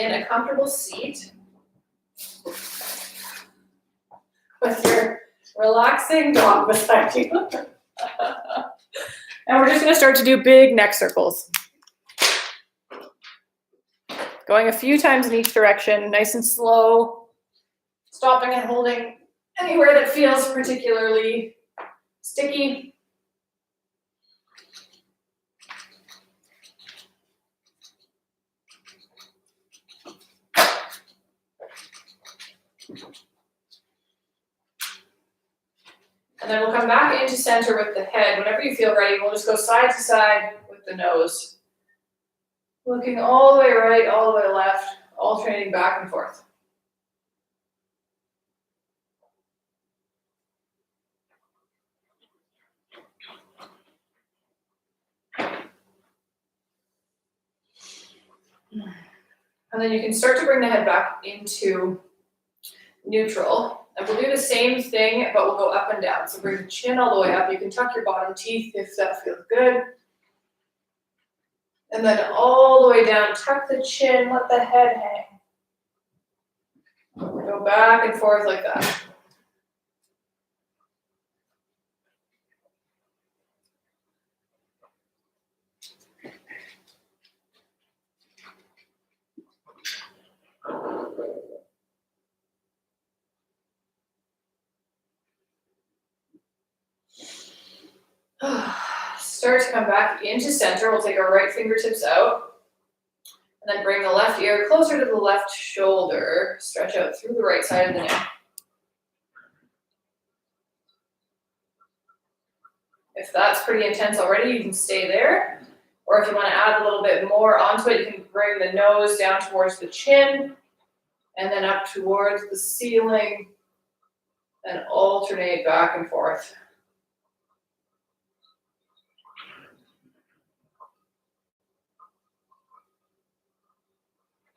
in a comfortable seat with your relaxing dog beside you. And we're just going to start to do big neck circles. Going a few times in each direction, nice and slow. Stopping and holding anywhere that feels particularly sticky. And then we'll come back into center with the head. Whenever you feel ready, we'll just go side to side with the nose. Looking all the way right, all the way left, alternating back and forth. And then you can start to bring the head back into neutral. And we'll do the same thing, but we'll go up and down. So bring the chin all the way up. You can tuck your bottom teeth if that feels good. And then all the way down, tuck the chin, let the head hang. Go back and forth like that. Start to come back into center. We'll take our right fingertips out. And then bring the left ear closer to the left shoulder. Stretch out through the right side of the neck. If that's pretty intense already, you can stay there. Or if you want to add a little bit more onto it, you can bring the nose down towards the chin and then up towards the ceiling and alternate back and forth.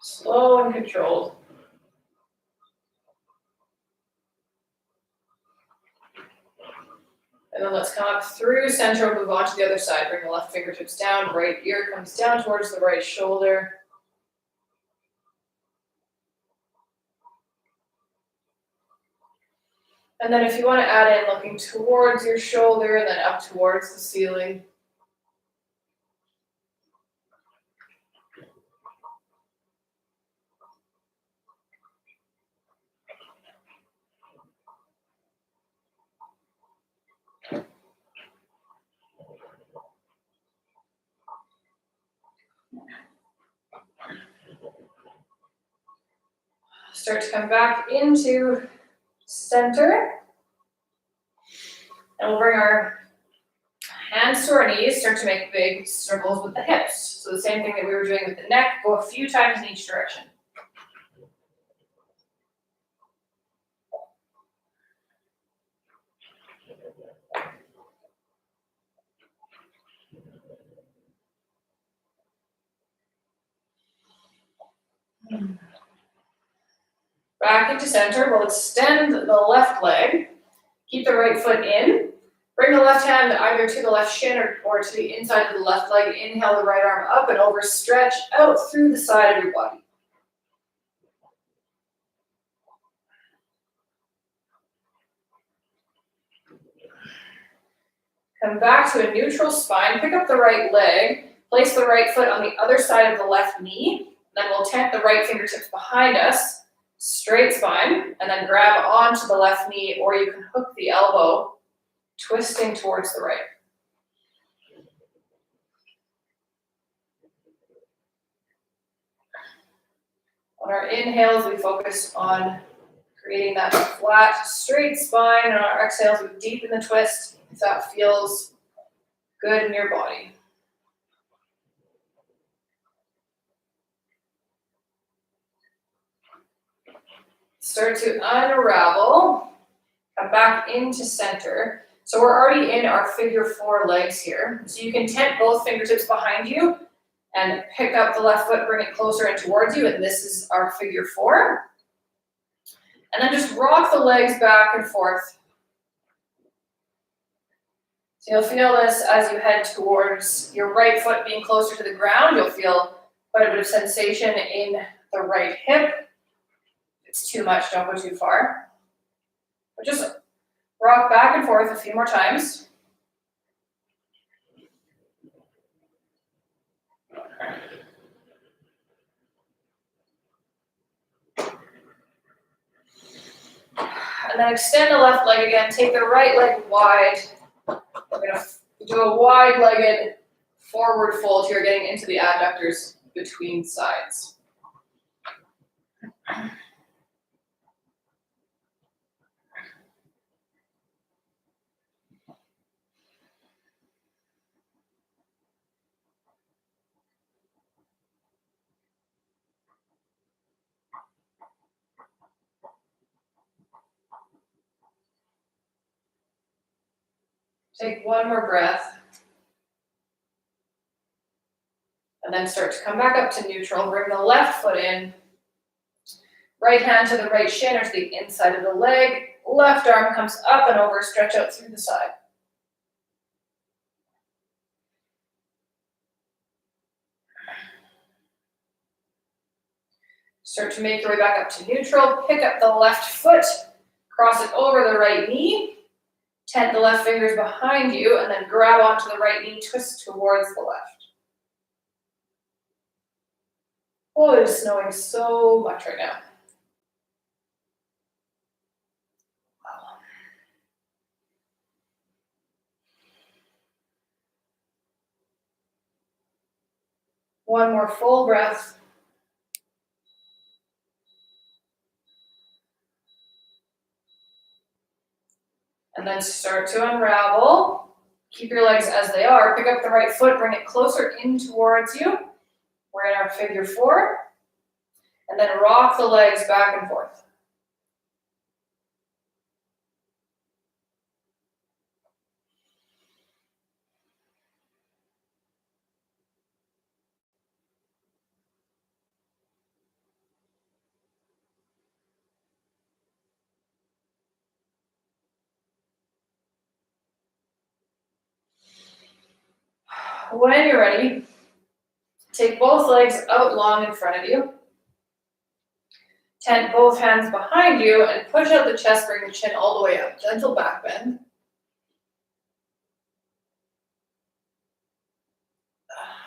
Slow and controlled. And then let's come up through center, move on to the other side. Bring the left fingertips down, right ear comes down towards the right shoulder. And then if you want to add in looking towards your shoulder and then up towards the ceiling. Start to come back into center. And we'll bring our hands to our knees, start to make big circles with the hips. So the same thing that we were doing with the neck, go a few times in each direction. Back into center, we'll extend the left leg, keep the right foot in, bring the left hand either to the left shin or to the inside of the left leg, inhale the right arm up and over, stretch out through the side of your body. Come back to a neutral spine, pick up the right leg, place the right foot on the other side of the left knee, then we'll tent the right fingertips behind us, straight spine, and then grab onto the left knee, or you can hook the elbow, twisting towards the right. On our inhales, we focus on creating that flat, straight spine, and on our exhales, we deepen the twist if that feels good in your body. Start to unravel, come back into center. So we're already in our figure four legs here. So you can tent both fingertips behind you and pick up the left foot, bring it closer and towards you, and this is our figure four. And then just rock the legs back and forth. So you'll feel this as you head towards your right foot being closer to the ground. You'll feel quite a bit of sensation in the right hip. If it's too much, don't go too far. But just rock back and forth a few more times. And then extend the left leg again. Take the right leg wide. We're gonna do a wide-legged forward fold here, getting into the adductors between sides. Take one more breath. And then start to come back up to neutral. Bring the left foot in. Right hand to the right shin or to the inside of the leg. Left arm comes up and over, stretch out through the side. Start to make your way back up to neutral. Pick up the left foot, cross it over the right knee. Tent the left fingers behind you and then grab onto the right knee, twist towards the left. Oh, it is snowing so much right now. Wow. One more full breath. And then start to unravel. Keep your legs as they are. Pick up the right foot, bring it closer in towards you. We're in our figure four. And then rock the legs back and forth. When you're ready, take both legs out long in front of you. Tent both hands behind you and push out the chest, bring the chin all the way up. Gentle back bend.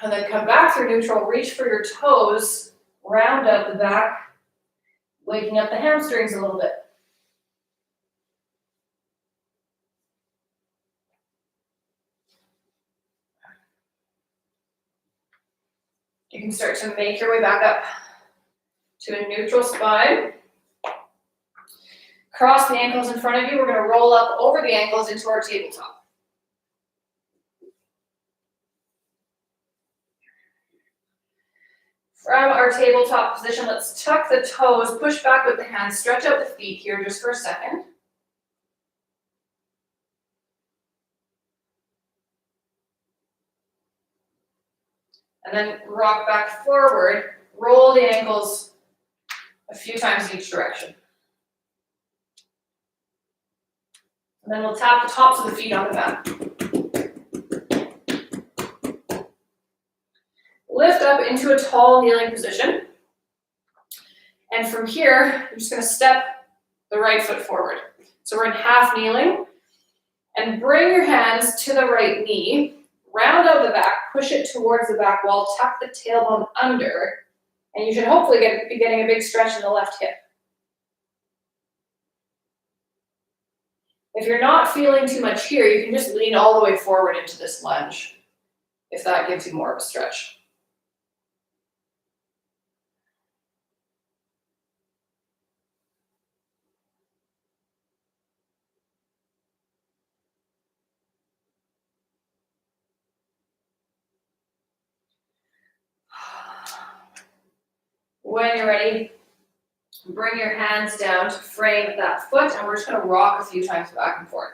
And then come back through neutral, reach for your toes, round out the back, waking up the hamstrings a little bit. You can start to make your way back up to a neutral spine. Cross the ankles in front of you. We're going to roll up over the ankles into our tabletop. From our tabletop position, let's tuck the toes, push back with the hands, stretch out the feet here just for a second. And then rock back forward, roll the ankles a few times in each direction. And then we'll tap the tops of the feet on the mat. Lift up into a tall kneeling position. And from here, I'm just going to step the right foot forward. So we're in half kneeling. And bring your hands to the right knee. Round out the back, push it towards the back wall, tuck the tailbone under, and you should hopefully be getting a big stretch in the left hip. If you're not feeling too much here, you can just lean all the way forward into this lunge, if that gives you more of a stretch. When you're ready, bring your hands down to frame that foot, and we're just going to rock a few times back and forth.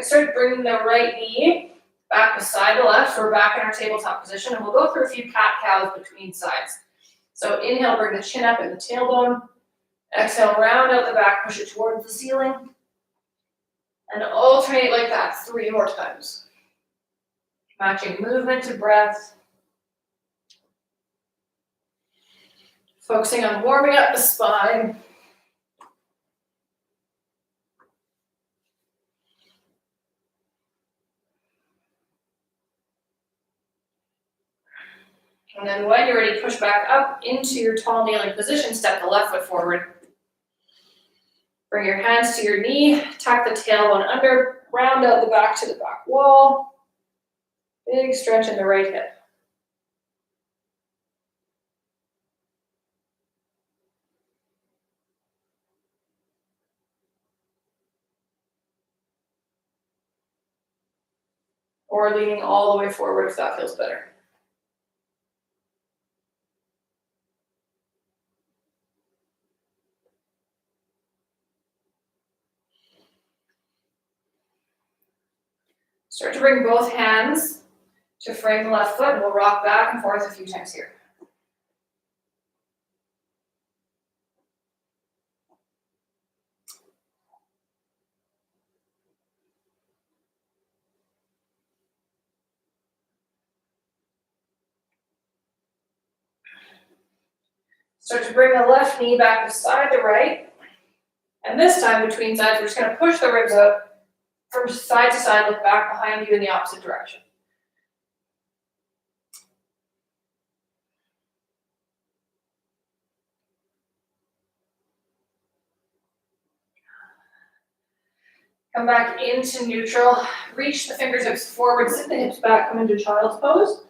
Start bringing the right knee back beside the left. So we're back in our tabletop position, and we'll go through a few cat-cows between sides. So inhale, bring the chin up in the tailbone. Exhale, round out the back, push it towards the ceiling. And alternate like that 3 more times. Matching movement to breath. Focusing on warming up the spine. And then when you're ready, push back up into your tall kneeling position, step the left foot forward. Bring your hands to your knee, tuck the tailbone under, round out the back to the back wall. Big stretch in the right hip. Or leaning all the way forward if that feels better. Start to bring both hands to frame the left foot, and we'll rock back and forth a few times here. Start to bring the left knee back beside the right. And this time between sides, we're just going to push the ribs out from side to side, look back behind you in the opposite direction. Come back into neutral. Reach the fingertips forward, sit the hips back, come into child's pose.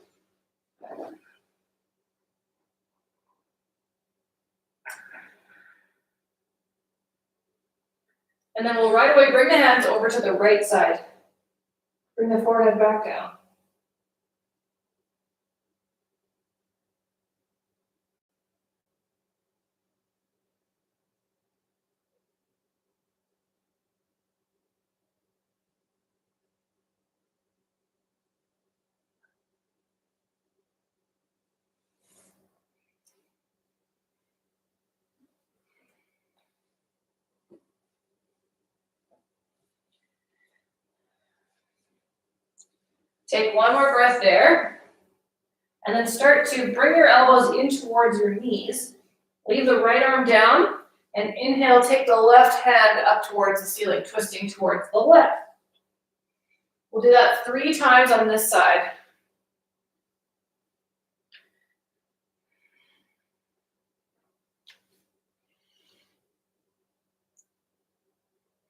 And then we'll right away bring the hands over to the right side. Bring the forehead back down. Take one more breath there. And then start to bring your elbows in towards your knees. Leave the right arm down. And inhale, take the left hand up towards the ceiling, twisting towards the left. We'll do that 3 times on this side.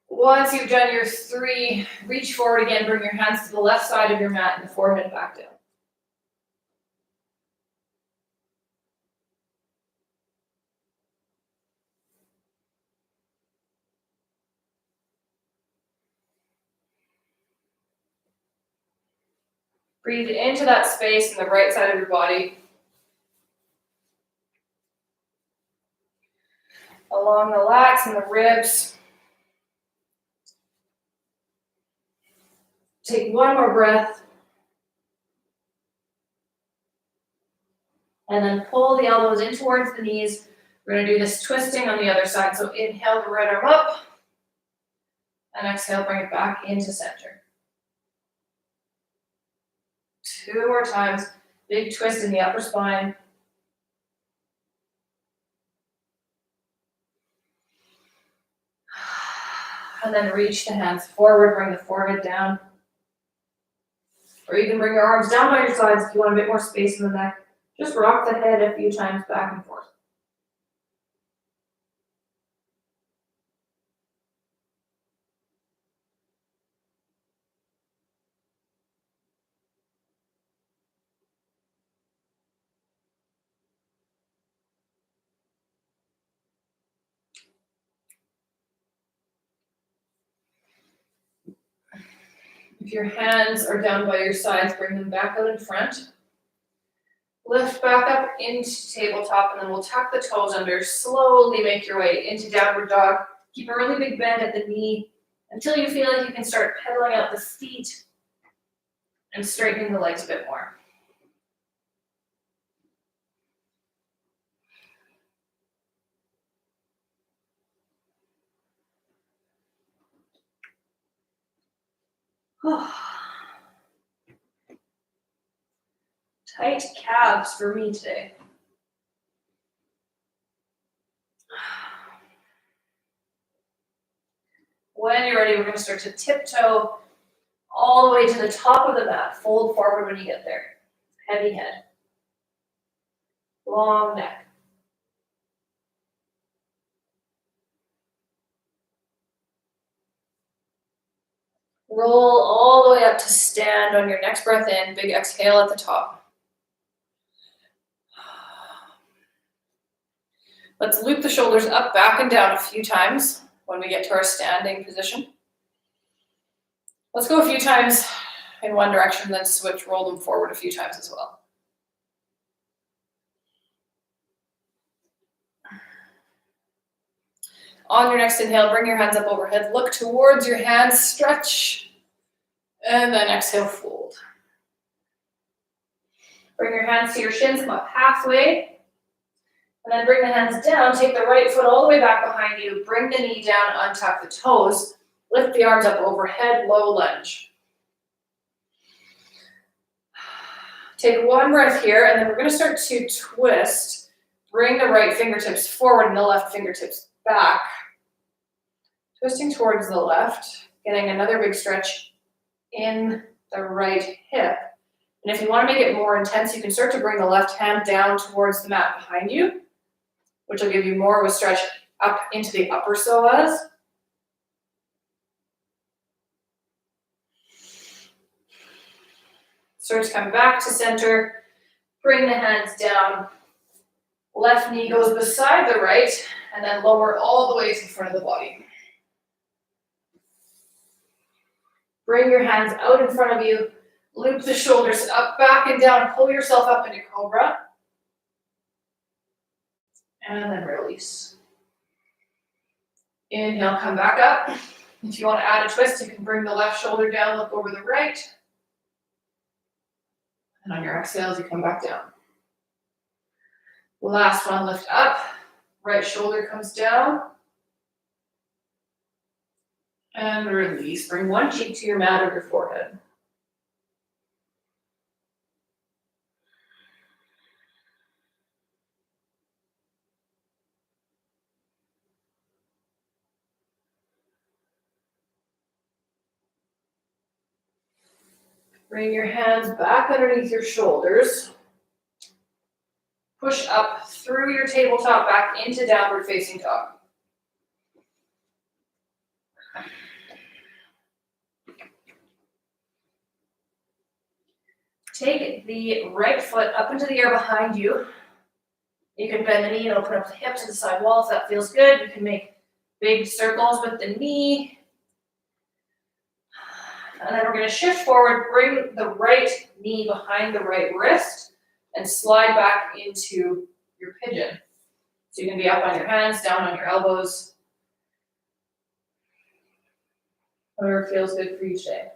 Once you've done your 3, reach forward again, bring your hands to the left side of your mat and the forehead back down. Breathe into that space in the right side of your body. Along the lats and the ribs. Take one more breath. And then pull the elbows in towards the knees. We're going to do this twisting on the other side. So inhale the right arm up. And exhale, bring it back into center. 2 more times. Big twist in the upper spine. And then reach the hands forward, bring the forehead down. Or you can bring your arms down by your sides if you want a bit more space in the neck. Just rock the head a few times back and forth. If your hands are down by your sides, bring them back out in front. Lift back up into tabletop, and then we'll tuck the toes under. Slowly make your way into downward dog. Keep a really big bend at the knee until you feel like you can start pedaling out the feet and straightening the legs a bit more. Tight calves for me today. When you're ready, we're going to start to tiptoe all the way to the top of the mat. Fold forward when you get there. Heavy head. Long neck. Roll all the way up to stand on your next breath in. Big exhale at the top. Let's loop the shoulders up, back, and down a few times when we get to our standing position. Let's go a few times in one direction, then switch, roll them forward a few times as well. On your next inhale, bring your hands up overhead, look towards your hands, stretch, and then exhale, fold. Bring your hands to your shins, come up halfway, and then bring the hands down, take the right foot all the way back behind you, bring the knee down, untuck the toes, lift the arms up overhead, low lunge. Take one breath here, and then we're going to start to twist. Bring the right fingertips forward and the left fingertips back. Twisting towards the left, getting another big stretch in the right hip. And if you want to make it more intense, you can start to bring the left hand down towards the mat behind you, which will give you more of a stretch up into the upper psoas. Start to come back to center. Bring the hands down. Left knee goes beside the right, and then lower all the way to the front of the body. Bring your hands out in front of you. Loop the shoulders up, back, and down. Pull yourself up into cobra. And then release. Inhale, come back up. If you want to add a twist, you can bring the left shoulder down, look over the right. And on your exhales, you come back down. Last one, lift up. Right shoulder comes down. And release. Bring one cheek to your mat or your forehead. Bring your hands back underneath your shoulders. Push up through your tabletop back into downward facing dog. Take the right foot up into the air behind you. You can bend the knee and open up the hip to the side wall if that feels good. You can make big circles with the knee. And then we're going to shift forward, bring the right knee behind the right wrist, and slide back into your pigeon. So you can be up on your hands, down on your elbows. Whatever feels good for you today.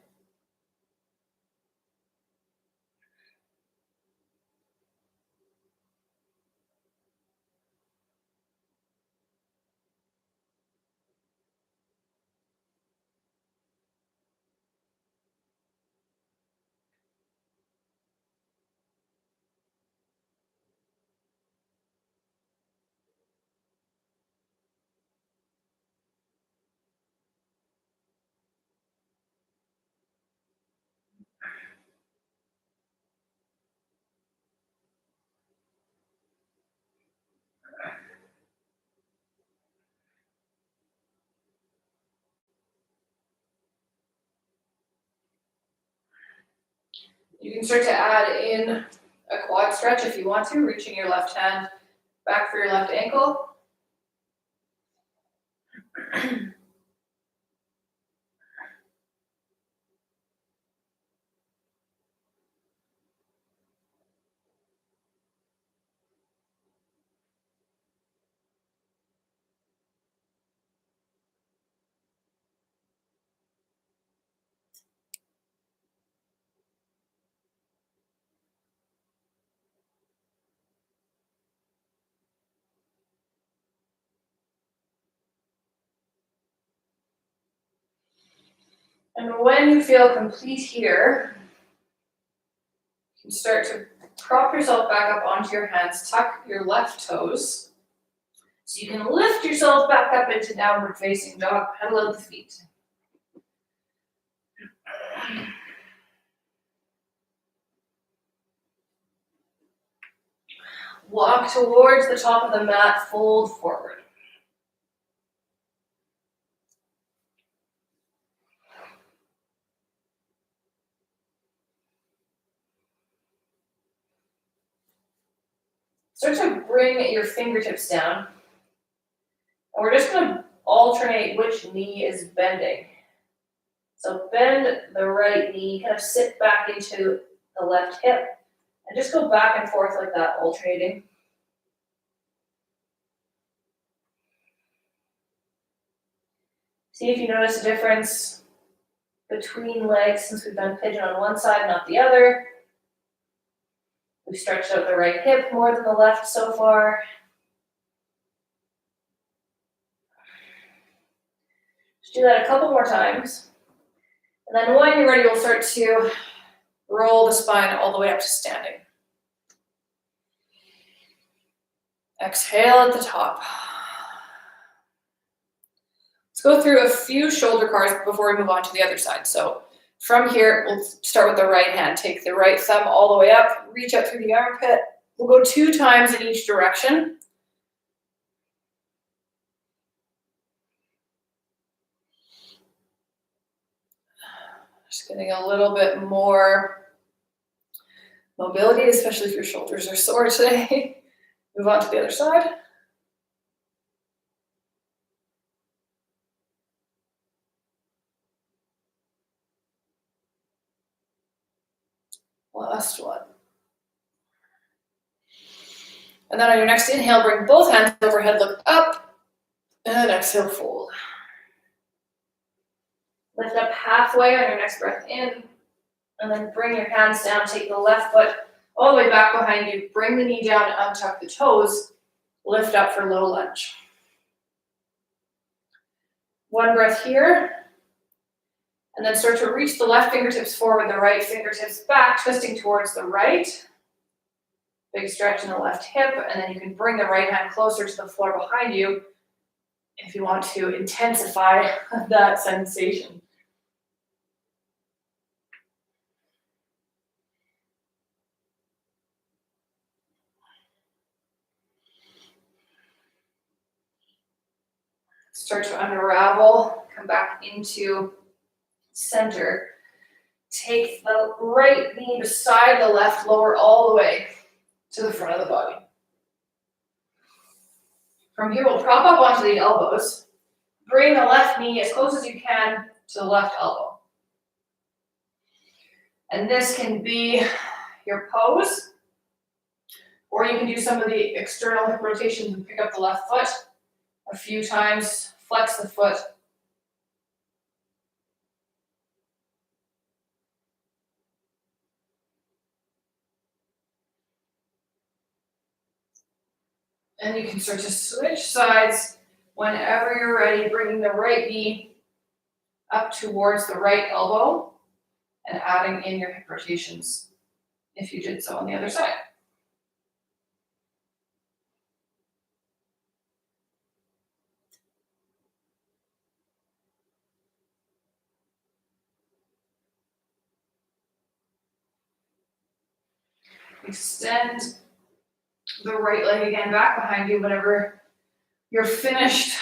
You can start to add in a quad stretch if you want to, reaching your left hand back for your left ankle. And when you feel complete here, you can start to prop yourself back up onto your hands, tuck your left toes. So you can lift yourself back up into downward facing dog, pedal out the feet. Walk towards the top of the mat, fold forward. Start to bring your fingertips down. And we're just going to alternate which knee is bending. So bend the right knee, kind of sit back into the left hip, and just go back and forth like that, alternating. See if you notice a difference between legs since we've done pigeon on one side, not the other. We've stretched out the right hip more than the left so far. Just do that a couple more times. And then when you're ready, we'll start to roll the spine all the way up to standing. Exhale at the top. Let's go through a few shoulder cards before we move on to the other side. So from here, we'll start with the right hand. Take the right thumb all the way up, reach up through the armpit. We'll go 2 times in each direction. Just getting a little bit more mobility, especially if your shoulders are sore today. Move on to the other side. Last one. And then on your next inhale, bring both hands overhead, look up, and then exhale, fold. Lift up halfway on your next breath in, and then bring your hands down, take the left foot all the way back behind you, bring the knee down, untuck the toes, lift up for low lunge. One breath here, and then start to reach the left fingertips forward, the right fingertips back, twisting towards the right. Big stretch in the left hip, and then you can bring the right hand closer to the floor behind you if you want to intensify that sensation. Start to unravel, come back into center. Take the right knee beside the left, lower all the way to the front of the body. From here, we'll prop up onto the elbows. Bring the left knee as close as you can to the left elbow. And this can be your pose, or you can do some of the external hip rotations and pick up the left foot a few times, flex the foot. And you can start to switch sides whenever you're ready, bringing the right knee up towards the right elbow and adding in your hip rotations if you did so on the other side. Extend the right leg again back behind you whenever you're finished.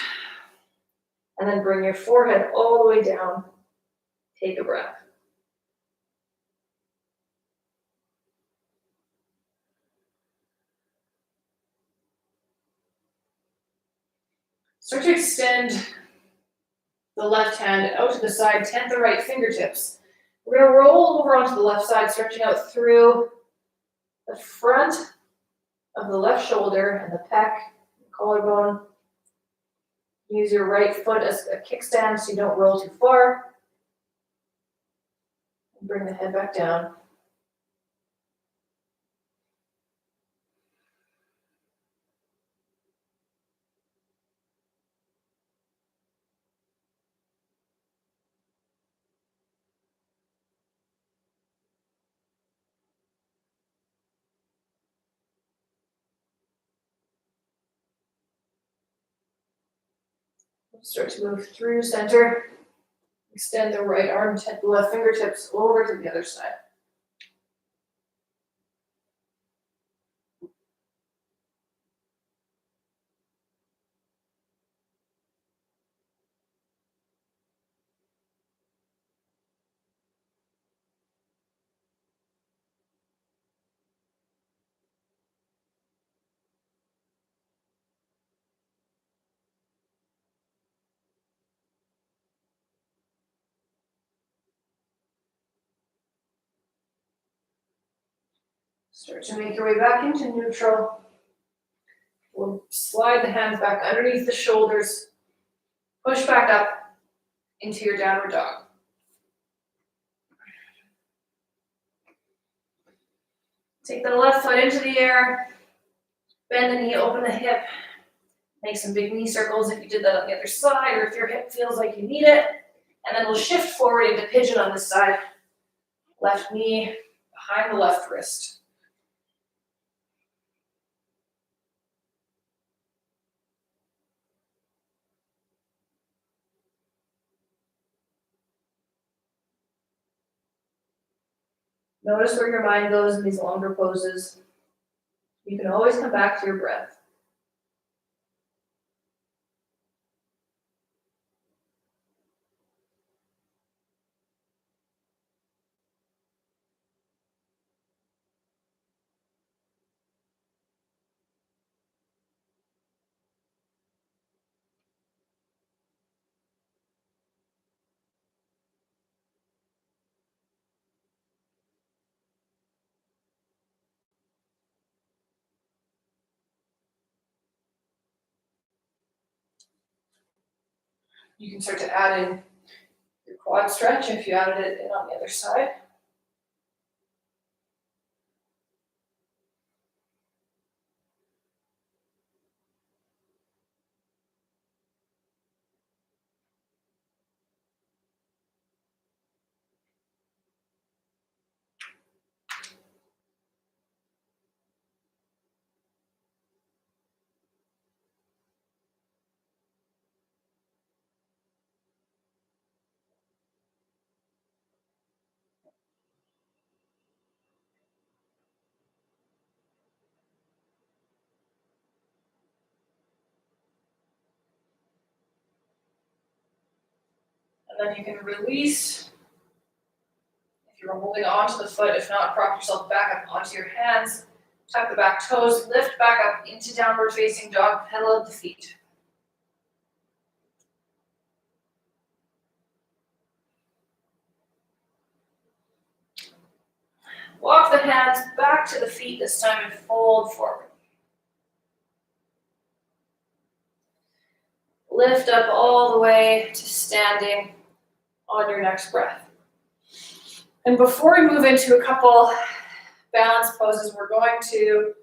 And then bring your forehead all the way down. Take a breath. Start to extend the left hand out to the side, tent the right fingertips. We're going to roll over onto the left side, stretching out through the front of the left shoulder and the pec, collarbone. Use your right foot as a kickstand so you don't roll too far. Bring the head back down. Start to move through center. Extend the right arm, the left fingertips over to the other side. Start to make your way back into neutral. We'll slide the hands back underneath the shoulders. Push back up into your downward dog. Take the left foot into the air. Bend the knee, open the hip. Make some big knee circles if you did that on the other side, or if your hip feels like you need it. And then we'll shift forward into pigeon on this side. Left knee behind the left wrist. Notice where your mind goes in these longer poses. You can always come back to your breath. You can start to add in your quad stretch if you added it in on the other side. And then you can release. If you're holding onto the foot, if not, prop yourself back up onto your hands. Tuck the back toes, lift back up into downward facing dog, pedal up the feet. Walk the hands back to the feet this time and fold forward. Lift up all the way to standing on your next breath. And before we move into a couple balance poses, we're going to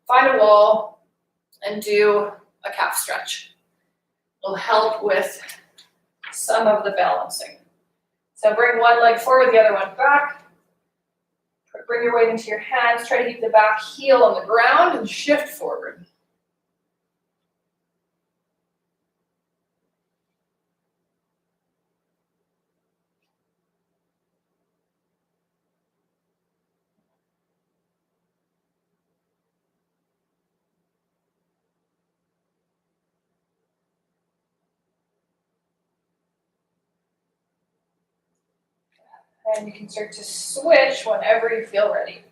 find a wall and do a calf stretch. It'll help with some of the balancing. So bring one leg forward, the other one back. Bring your weight into your hands. Try to keep the back heel on the ground and shift forward. And you can start to switch whenever you feel ready.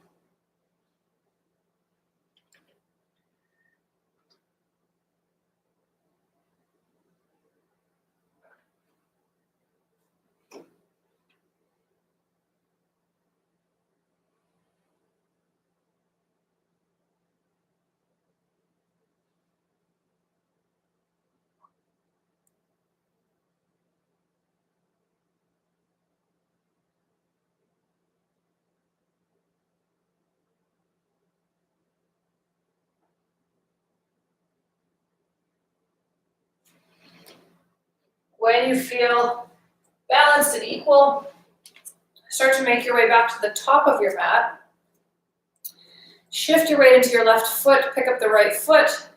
When you feel balanced and equal, start to make your way back to the top of your mat. Shift your weight into your left foot, pick up the right foot,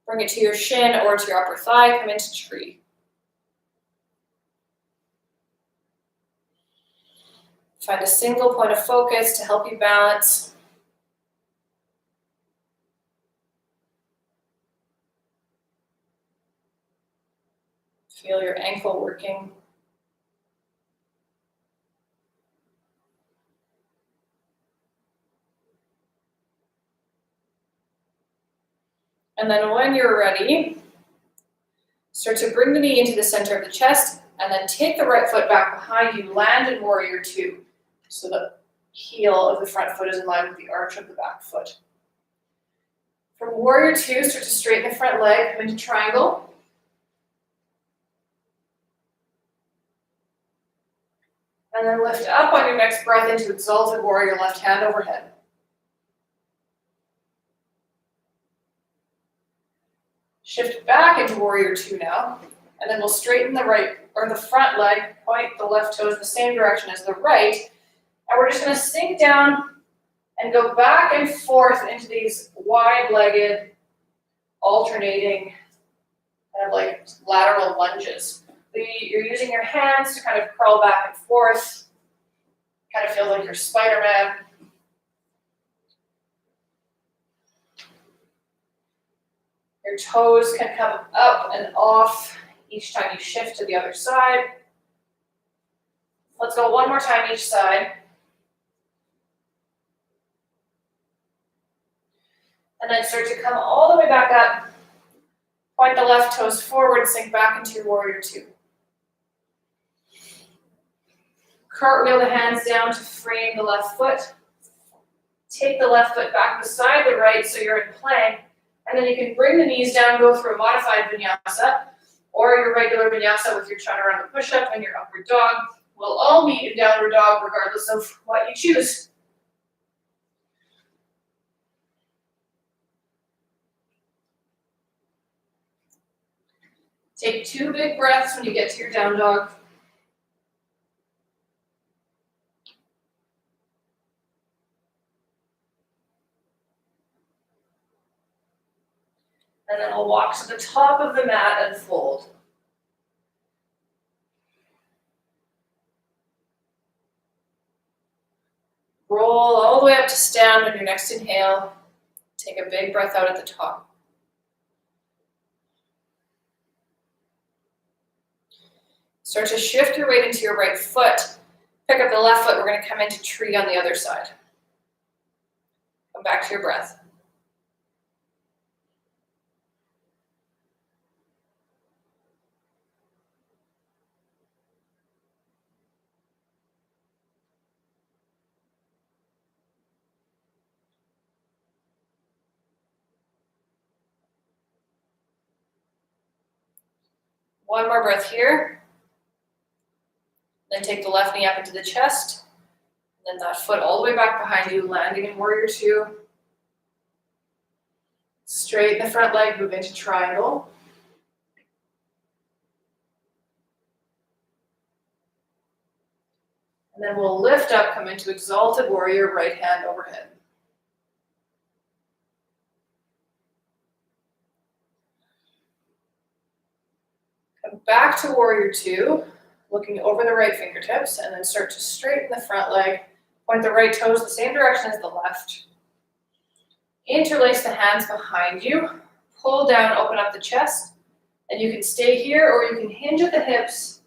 bring it to your shin or to your upper thigh, come into tree. Find a single point of focus to help you balance. Feel your ankle working. And then when you're ready, start to bring the knee into the center of the chest and then take the right foot back behind you, land in warrior two. So the heel of the front foot is in line with the arch of the back foot. From warrior two, start to straighten the front leg, come into triangle. And then lift up on your next breath into exalted warrior, left hand overhead. Shift back into warrior two now, and then we'll straighten the right or the front leg, point the left toes the same direction as the right, and we're just going to sink down and go back and forth into these wide-legged, alternating, kind of like lateral lunges. You're using your hands to kind of crawl back and forth, kind of feels like you're Spider-Man. Your toes can come up and off each time you shift to the other side. Let's go one more time each side. And then start to come all the way back up. Point the left toes forward, sink back into your warrior two. Cartwheel the hands down to frame the left foot. Take the left foot back beside the right so you're in plank. And then you can bring the knees down, go through a modified vinyasa, or your regular vinyasa with your chaturanga push-up and your upward dog. We'll all meet in downward dog regardless of what you choose. Take 2 big breaths when you get to your down dog. And then we'll walk to the top of the mat and fold. Roll all the way up to stand on your next inhale. Take a big breath out at the top. Start to shift your weight into your right foot. Pick up the left foot. We're going to come into tree on the other side. Come back to your breath. One more breath here. Then take the left knee up into the chest. And then that foot all the way back behind you, landing in warrior two. Straighten the front leg, move into triangle. And then we'll lift up, come into exalted warrior, right hand overhead. Come back to warrior two, looking over the right fingertips, and then start to straighten the front leg. Point the right toes the same direction as the left. Interlace the hands behind you. Pull down, open up the chest. And you can stay here or you can hinge at the hips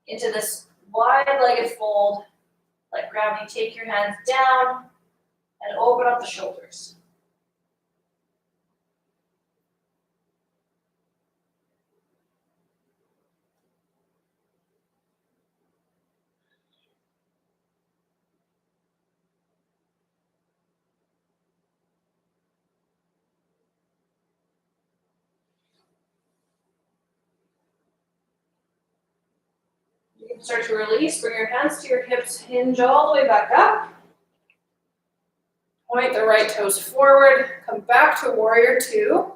into this wide-legged fold. Let gravity take your hands down and open up the shoulders. You can start to release, bring your hands to your hips, hinge all the way back up. Point the right toes forward, come back to warrior two.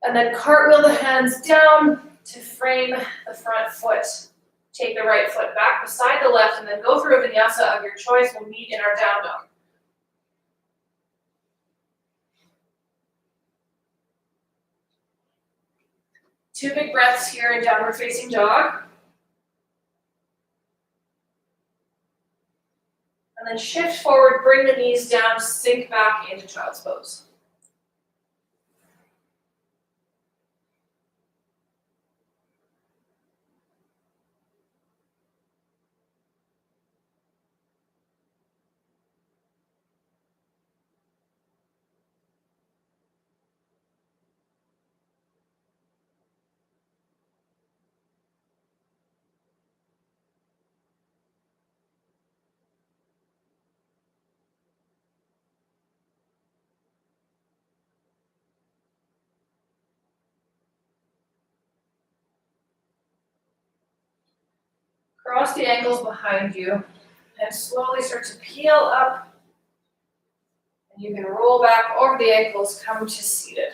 And then cartwheel the hands down to frame the front foot. Take the right foot back beside the left and then go through a vinyasa of your choice. We'll meet in our down dog. Two big breaths here in downward facing dog. And then shift forward, bring the knees down, sink back into child's pose. Cross the ankles behind you and slowly start to peel up. And you can roll back over the ankles, come to seated.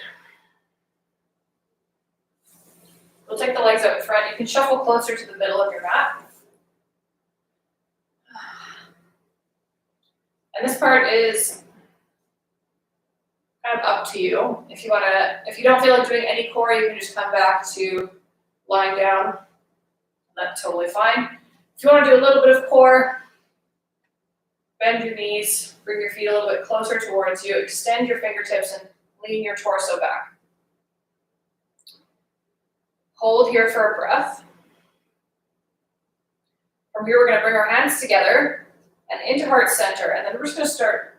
We'll take the legs out front. You can shuffle closer to the middle of your mat. And this part is kind of up to you. If you don't feel like doing any core, you can just come back to lying down. That's totally fine. If you want to do a little bit of core, bend your knees, bring your feet a little bit closer towards you, extend your fingertips and lean your torso back. Hold here for a breath. From here, we're going to bring our hands together and into heart center, and then we're just going to start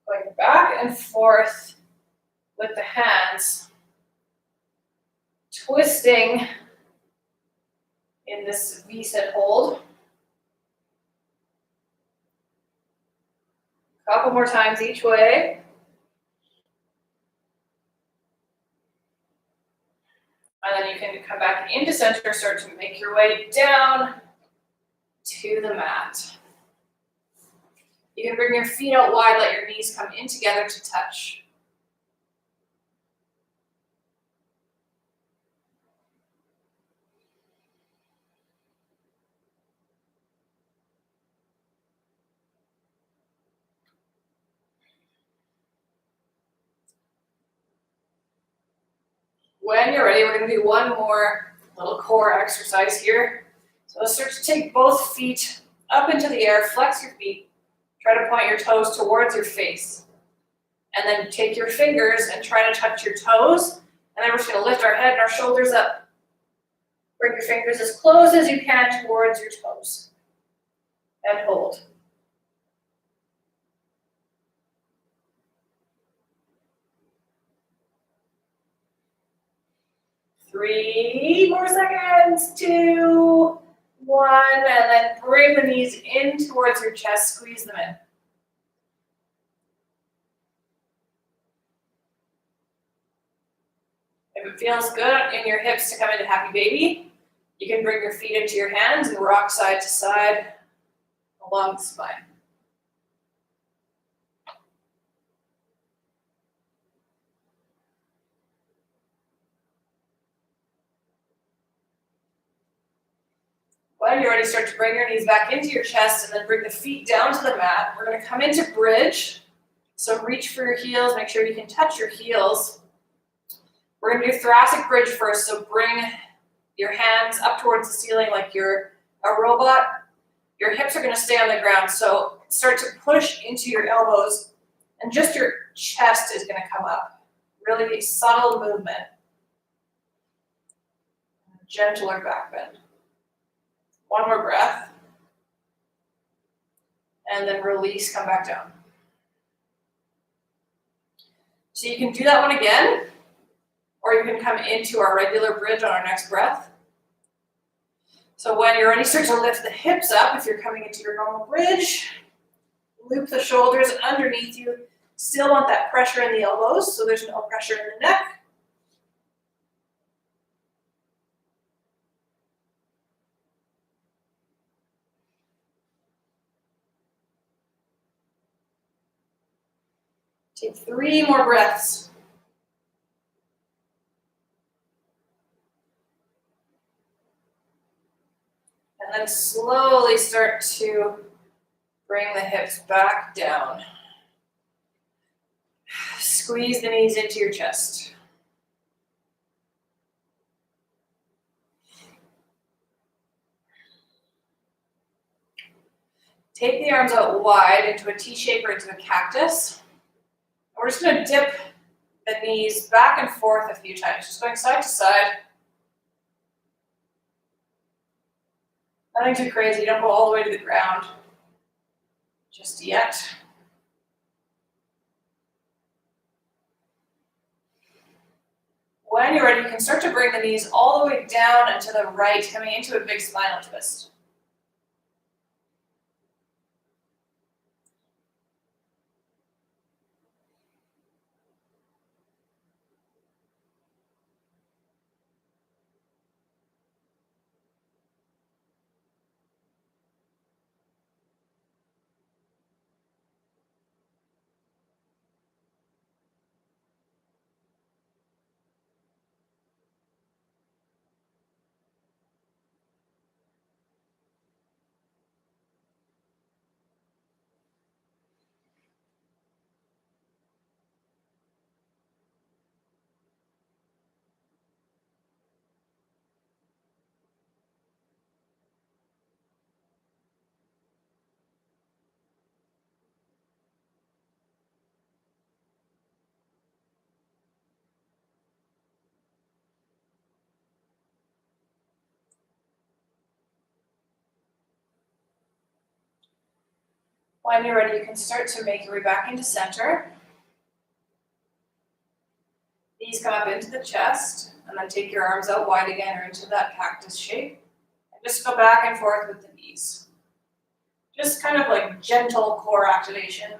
going back and forth with the hands, twisting in this V-sit hold. A couple more times each way. And then you can come back into center, start to make your way down to the mat. You can bring your feet out wide, let your knees come in together to touch. When you're ready, we're going to do one more little core exercise here. So start to take both feet up into the air, flex your feet, try to point your toes towards your face. And then take your fingers and try to touch your toes. And then we're just going to lift our head and our shoulders up. Bring your fingers as close as you can towards your toes. And hold. Three more seconds, 2, 1, and then bring the knees in towards your chest, squeeze them in. If it feels good in your hips to come into happy baby, you can bring your feet into your hands and rock side to side along the spine. When you're ready, start to bring your knees back into your chest and then bring the feet down to the mat. We're going to come into bridge. So reach for your heels, make sure you can touch your heels. We're going to do thoracic bridge first, so bring your hands up towards the ceiling like you're a robot. Your hips are going to stay on the ground, so start to push into your elbows, and just your chest is going to come up. Really subtle movement. Gentler back bend. One more breath. And then release, come back down. So you can do that one again, or you can come into our regular bridge on our next breath. So when you're ready, start to lift the hips up if you're coming into your normal bridge. Loop the shoulders underneath you. Still want that pressure in the elbows, so there's no pressure in the neck. Take 3 more breaths. And then slowly start to bring the hips back down. Squeeze the knees into your chest. Take the arms out wide into a T shape or into a cactus. We're just going to dip the knees back and forth a few times, just going side to side. Nothing too crazy, don't go all the way to the ground just yet. When you're ready, you can start to bring the knees all the way down and to the right, coming into a big spinal twist. When you're ready, you can start to make your way back into center. Knees come up into the chest, and then take your arms out wide again or into that cactus shape. And just go back and forth with the knees. Just kind of like gentle core activation.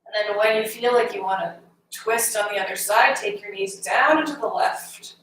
And then when you feel like you want to twist on the other side, take your knees down and to the left.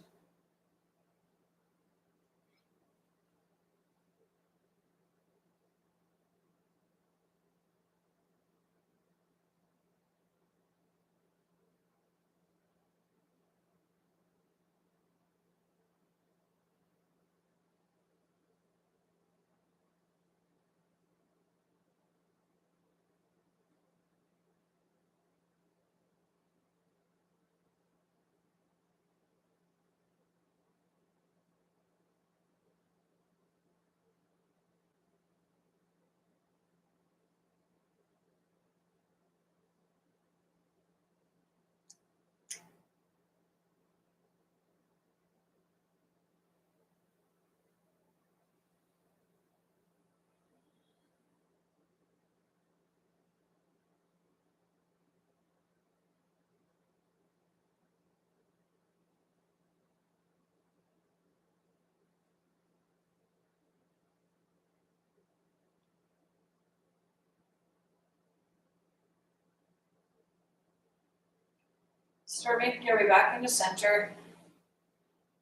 Start making your way back into center.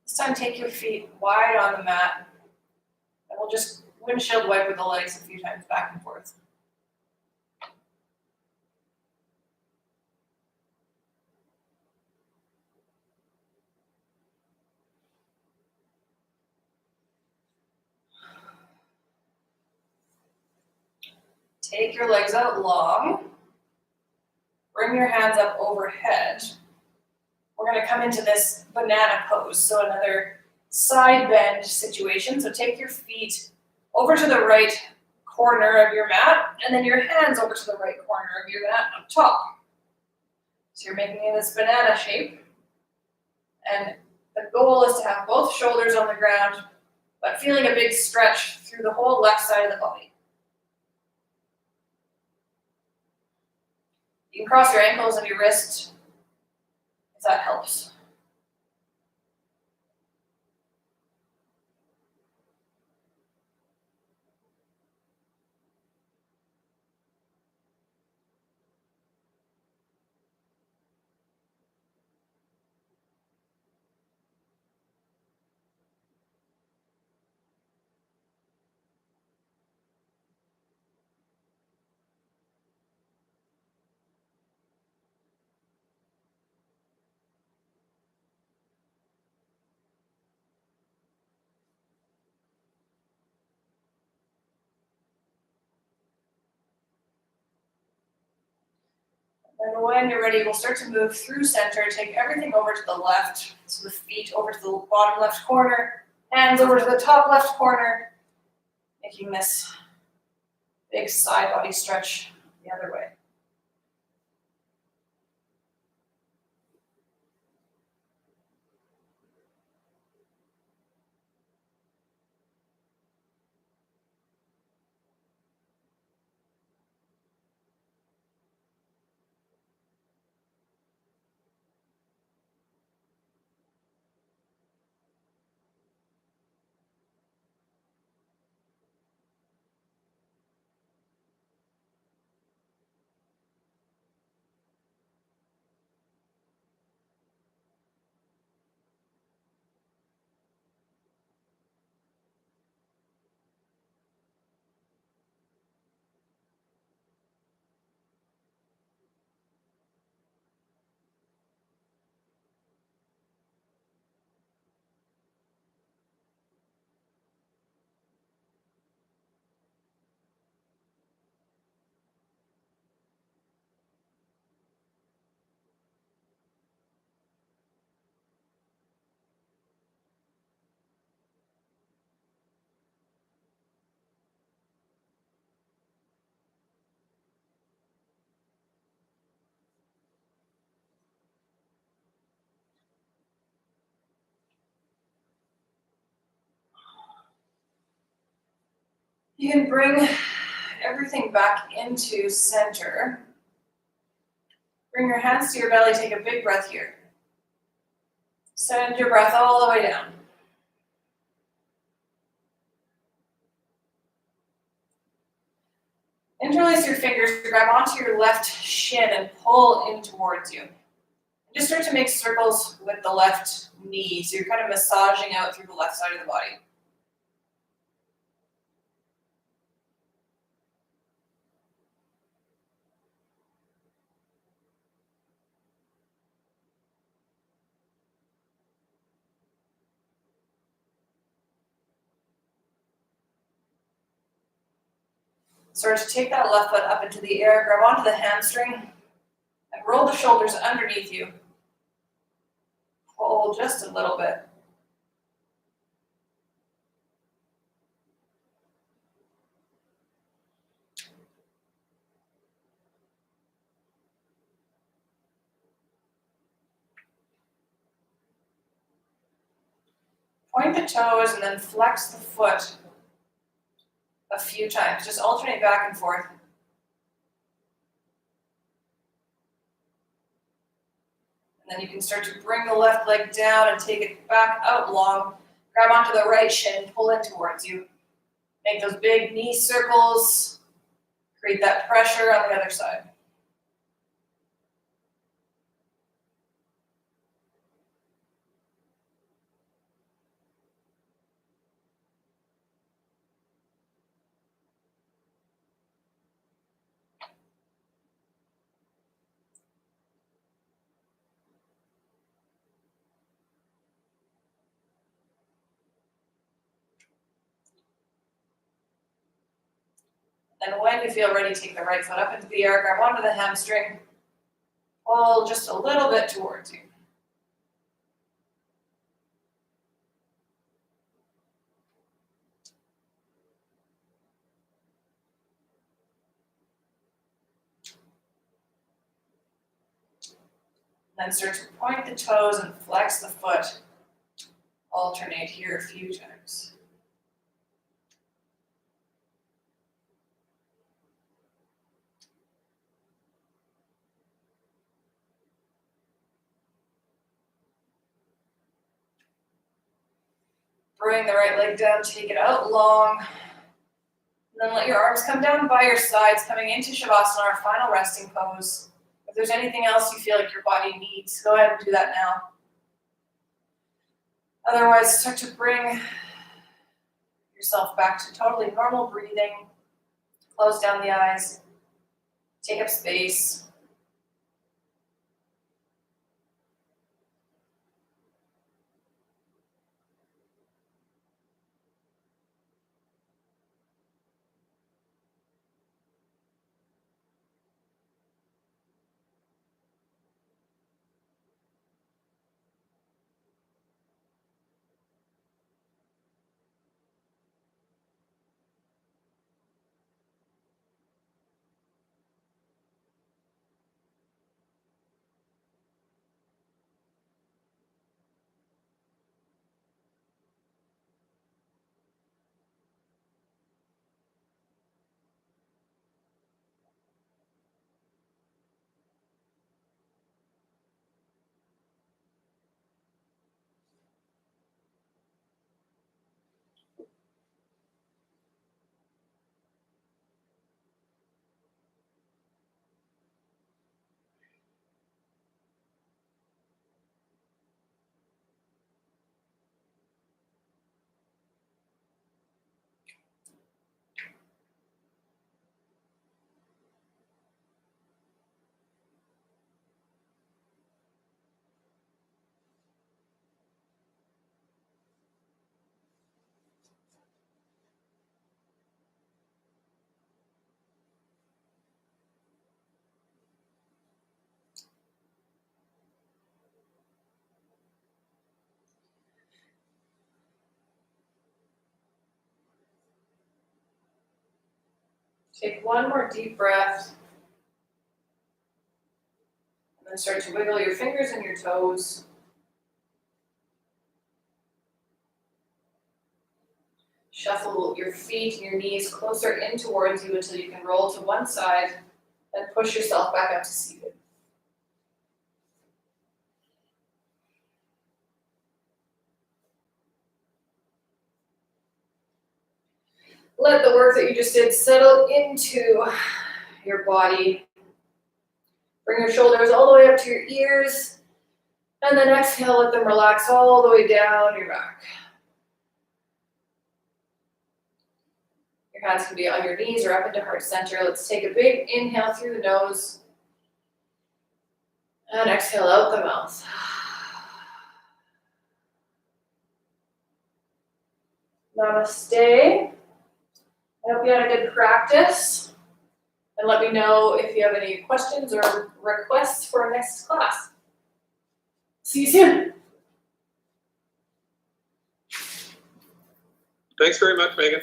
This time take your feet wide on the mat. And we'll just windshield wipe with the legs a few times back and forth. Take your legs out long. Bring your hands up overhead. We're going to come into this banana pose, so another side bend situation. So take your feet over to the right corner of your mat, and then your hands over to the right corner of your mat up top. So you're making this banana shape, and the goal is to have both shoulders on the ground, but feeling a big stretch through the whole left side of the body. You can cross your ankles and your wrists if that helps. And when you're ready, we'll start to move through center, take everything over to the left. So the feet over to the bottom left corner, hands over to the top left corner, making this big side body stretch the other way. You can bring everything back into center. Bring your hands to your belly, take a big breath here. Send your breath all the way down. Interlace your fingers, grab onto your left shin and pull in towards you. Just start to make circles with the left knee, so you're kind of massaging out through the left side of the body. Start to take that left foot up into the air, grab onto the hamstring, and roll the shoulders underneath you. Pull just a little bit. Point the toes and then flex the foot a few times. Just alternate back and forth. And then you can start to bring the left leg down and take it back out long. Grab onto the right shin, pull in towards you. Make those big knee circles. Create that pressure on the other side. And when you feel ready, take the right foot up into the air, grab onto the hamstring, pull just a little bit towards you. Then start to point the toes and flex the foot. Alternate here a few times. Bring the right leg down, take it out long. And then let your arms come down by your sides, coming into Shavasana, our final resting pose. If there's anything else you feel like your body needs, go ahead and do that now. Otherwise, start to bring yourself back to totally normal breathing. Close down the eyes. Take up space. Take one more deep breath. And then start to wiggle your fingers and your toes. Shuffle your feet and your knees closer in towards you until you can roll to one side and push yourself back up to seated. Let the work that you just did settle into your body. Bring your shoulders all the way up to your ears, and then exhale, let them relax all the way down your back. Your hands can be on your knees or up into heart center. Let's take a big inhale through the nose, and exhale out the mouth. Namaste. I hope you had a good practice. And let me know if you have any questions or requests for our next class. See you soon. Thanks very much, Megan.